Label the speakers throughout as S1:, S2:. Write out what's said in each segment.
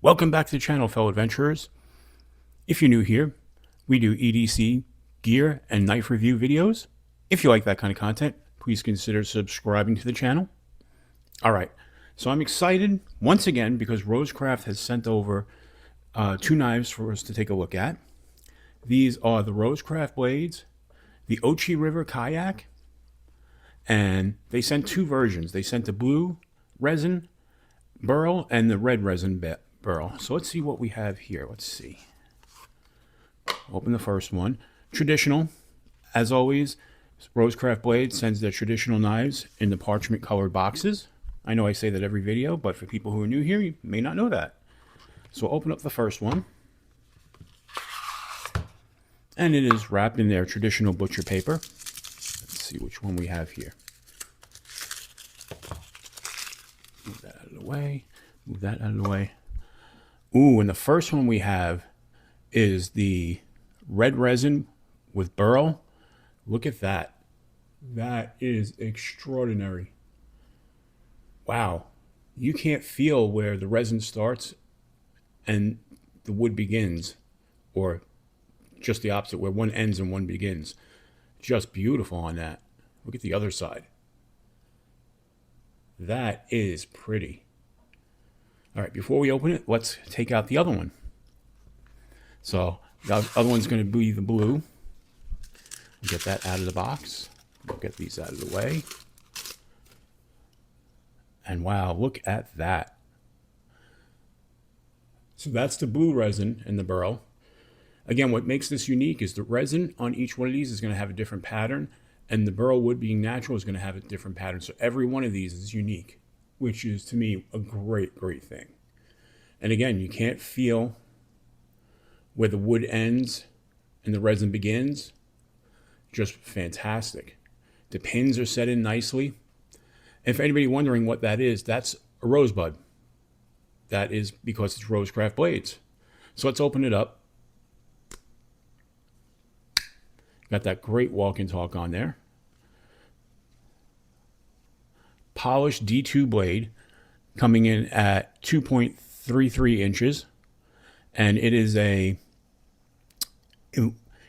S1: Welcome back to the channel, fellow adventurers. If you're new here, we do EDC, gear, and knife review videos. If you like that kind of content, please consider subscribing to the channel. Alright, so I'm excited once again because RoseCraft has sent over two knives for us to take a look at. These are the RoseCraft blades, the Ocoee River Kayak, and they sent two versions. They sent the blue resin burl and the red resin burl. So let's see what we have here. Let's see. Open the first one. Traditional, as always. RoseCraft Blades sends their traditional knives in the parchment colored boxes. I know I say that every video, but for people who are new here, you may not know that. So open up the first one. And it is wrapped in their traditional butcher paper. Let's see which one we have here. Move that out of the way. Move that out of the way. Ooh, and the first one we have is the red resin with burl. Look at that. That is extraordinary. Wow. You can't feel where the resin starts and the wood begins, or just the opposite, where one ends and one begins. Just beautiful on that. Look at the other side. That is pretty. All right, before we open it, let's take out the other one. So the other one's going to be the blue. We'll get that out of the box. We'll get these out of the way. And wow, look at that. So that's the blue resin and the burl. Again, what makes this unique is the resin on each one of these is going to have a different pattern, and the burl wood, being natural, is going to have a different pattern. So every one of these is unique, which is, to me, a great, great thing. And again, you can't feel where the wood ends and the resin begins. Just fantastic. The pins are set in nicely. And for anybody wondering what that is, that's a rosebud. That is because it's RoseCraft blades. So let's open it up. Got that great walk and talk on there. Polished D2 blade coming in at 2.33 inches. And it is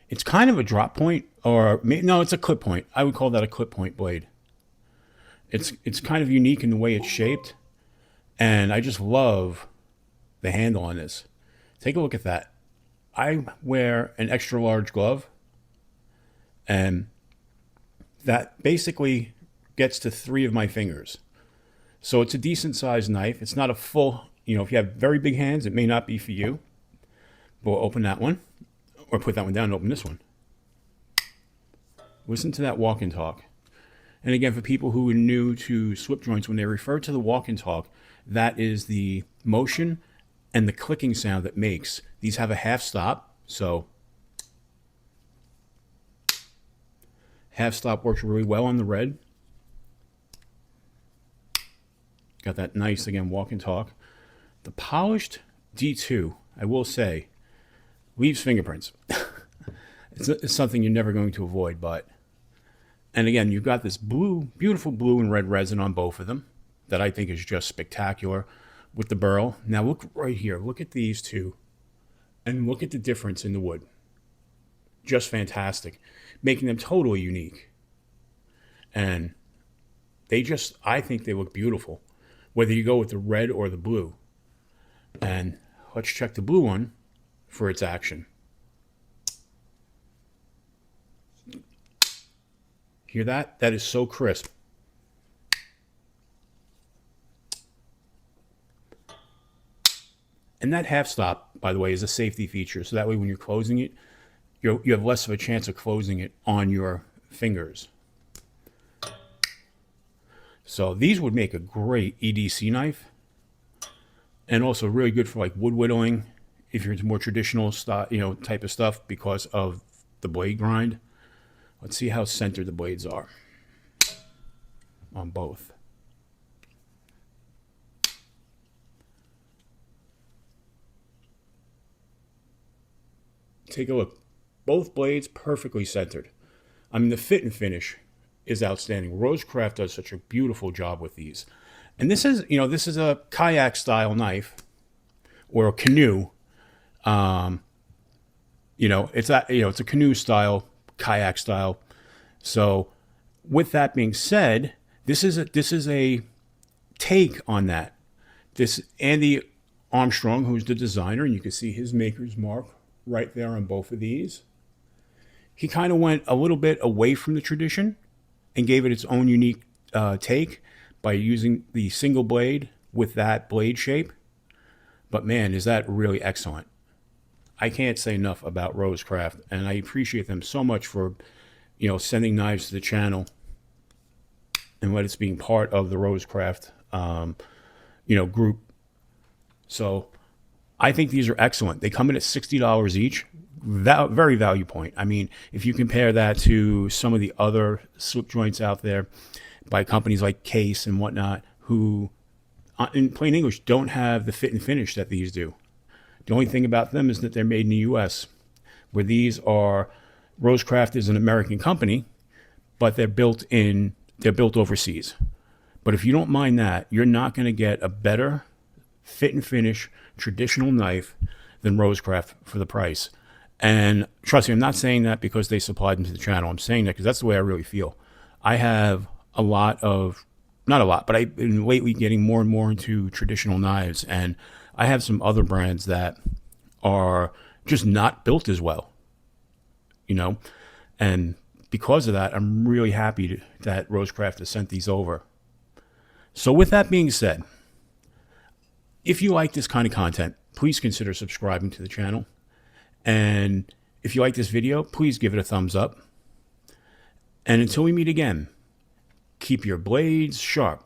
S1: it's kind of a drop point, or no, it's a clip point. I would call that a clip point blade. It's kind of unique in the way it's shaped. And I just love the handle on this. Take a look at that. I wear an extra large glove, and that basically gets to 3 of my fingers. So it's a decent sized knife. It's not a full, if you have very big hands, it may not be for you. But we'll open that one, or put that one down and open this one. Listen to that walk and talk. And again, for people who are new to slip joints, when they refer to the walk and talk, that is the motion and the clicking sound that makes. These have a half stop, so half stop works really well on the red. Got that nice, again, walk and talk. The polished D2, I will say, leaves fingerprints. It's something you're never going to avoid, but... And again, you've got this blue, beautiful blue and red resin on both of them that I think is just spectacular with the burl. Now look right here. Look at these two. And look at the difference in the wood. Just fantastic. Making them totally unique. And I think they look beautiful, whether you go with the red or the blue. And let's check the blue one for its action. Hear that? That is so crisp. And that half stop, by the way, is a safety feature. So that way when you're closing it, you have less of a chance of closing it on your fingers. So these would make a great EDC knife. And also really good for like wood whittling, if you're into more traditional style, type of stuff, because of the blade grind. Let's see how centered the blades are on both. Take a look. Both blades perfectly centered. I mean, the fit and finish is outstanding. RoseCraft does such a beautiful job with these. And this is a kayak style knife, or a canoe. It's a canoe style, kayak style. So with that being said, this is a take on that. This Andy Armstrong, who's the designer, and you can see his maker's mark right there on both of these. He kind of went a little bit away from the tradition and gave it its own unique take by using the single blade with that blade shape. But man, is that really excellent. I can't say enough about RoseCraft, and I appreciate them so much for, sending knives to the channel and let us being part of the RoseCraft, group. So I think these are excellent. They come in at $60 each. Very value point. I mean, if you compare that to some of the other slip joints out there by companies like Case and whatnot, who, in plain English, don't have the fit and finish that these do. The only thing about them is that they're made in the U.S., where these are, RoseCraft is an American company, but they're built overseas. But if you don't mind that, you're not going to get a better fit and finish traditional knife than RoseCraft for the price. And trust me, I'm not saying that because they supplied them to the channel. I'm saying that because that's the way I really feel. I have not a lot, but I've been lately getting more and more into traditional knives, and I have some other brands that are just not built as well, and because of that, I'm really happy that RoseCraft has sent these over. So with that being said, if you like this kind of content, please consider subscribing to the channel. And if you like this video, please give it a thumbs up. And until we meet again, keep your blades sharp.